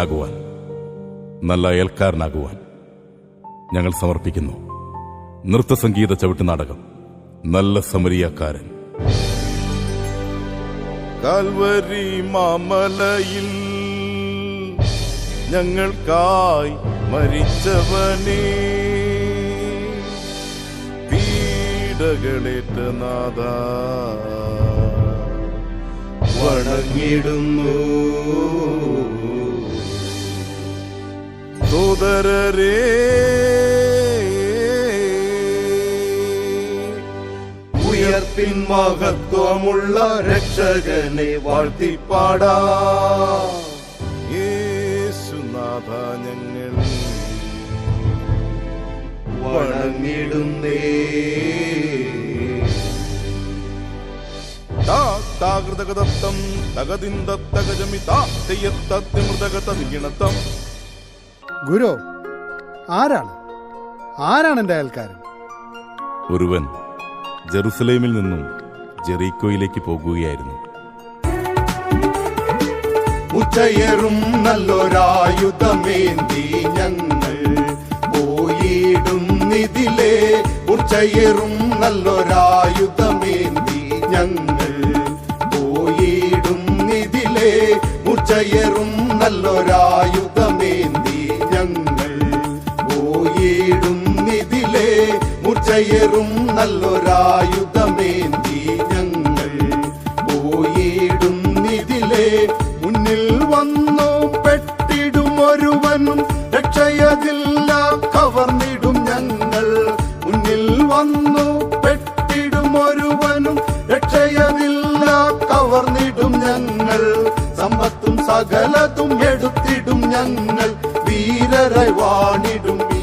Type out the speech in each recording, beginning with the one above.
ആകുവാൻ, നല്ല അയൽക്കാരനാകുവാൻ ഞങ്ങൾ സമർപ്പിക്കുന്നു നൃത്തസംഗീത ചവിട്ടുനാടകം നല്ല സമരിയാക്കാരൻ. കാൽവരി മാമലയിൽ ഞങ്ങൾക്കായി മരിച്ചവനേ, പീഡകളേറ്റ നാഥ വണങ്ങിടുന്നു. സോദരരേ, ഉയർപ്പിൻ മഹത്വമുള്ള രക്ഷകനെ വാഴ്ത്തിപ്പാടാ. യേശുനാഥ ഞങ്ങൾ വണങ്ങിടുന്നേ. താകൃതകദത്തം തകതിന്തത്തകജമിതാത്തയ്യത്തമൃതകതീണത്തം. ഗുരു, ആരാണ് എന്റെ അയൽക്കാരൻ? ഒരുവൻ ജെറുസലേമിൽ നിന്നും ജെറീക്കോയിലേക്ക് പോകുകയായിരുന്നു. ഉച്ചയേറും നല്ലൊരായുധമേന്തി ഞങ്ങൾ പോയിടുന്നിതിലേ. ഉച്ചയേറും നല്ലൊരായുധമേന്തി ഞങ്ങൾ പോയിടുന്നിതിലേ. ഉച്ചയേറും നല്ലൊരായുധമേന്തി ഞങ്ങൾ പോയിടുന്നിതിലേ. ഉച്ചയേറും നല്ലൊരായുധമേന്തി ഞങ്ങൾ പോയിടുന്നിതിലേ. മുന്നിൽ വന്നു പെട്ടിടും ഒരുവനും രക്ഷയതില്ല, കവർന്നിടും ഞങ്ങൾ. മുന്നിൽ വന്നു പെട്ടിടും ഒരുവനും രക്ഷയതില്ല, കവർന്നിടും ഞങ്ങൾ. സമ്പത്തും സകലതും എടുത്തിടും ഞങ്ങൾ, വീരരായി വാണിടും ഈ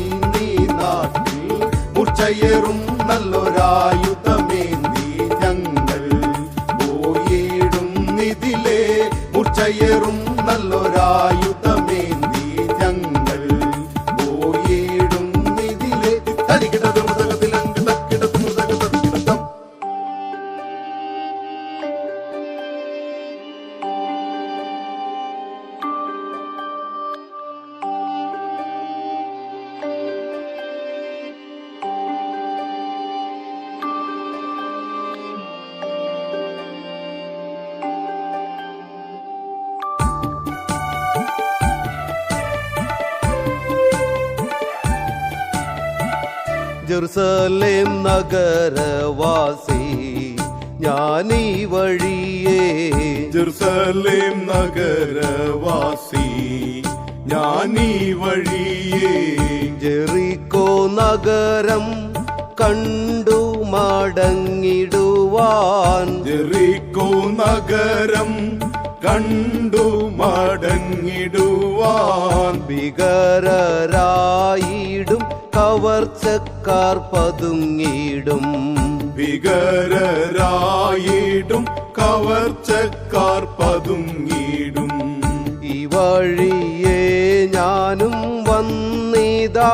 നാട്ടിൽ. മൂർച്ചയേറും നല്ലൊരായുധമേന്തി ഞങ്ങൾ പോയിടുന്നിതിലേ. മൂർച്ചയേറും നല്ലൊരായുധമേന്തി ഞങ്ങൾ പോയിടുന്നിതിലേ. തരികിടത് മൃതകത്തിലങ്ക് തക്കിടത് മൃതകതം. ജെറുസലേം നഗരവാസി ഞാനീ വഴിയേ. ജെറുസലേം നഗരവാസി ഞാനീ വഴിയേ. ജെറിക്കോ നഗരം കണ്ടു മടങ്ങിടുവാൻ. ജെറിക്കോ നഗരം കണ്ടു മടങ്ങിടുവാൻ. ഭീകരരായിടും കവർച്ചക്കാർ പതുങ്ങിടും. ഭീകരരായിടും കവർച്ചക്കാർ പതുങ്ങിടും. ഈ വഴിയേ ഞാനും വന്നിതാ.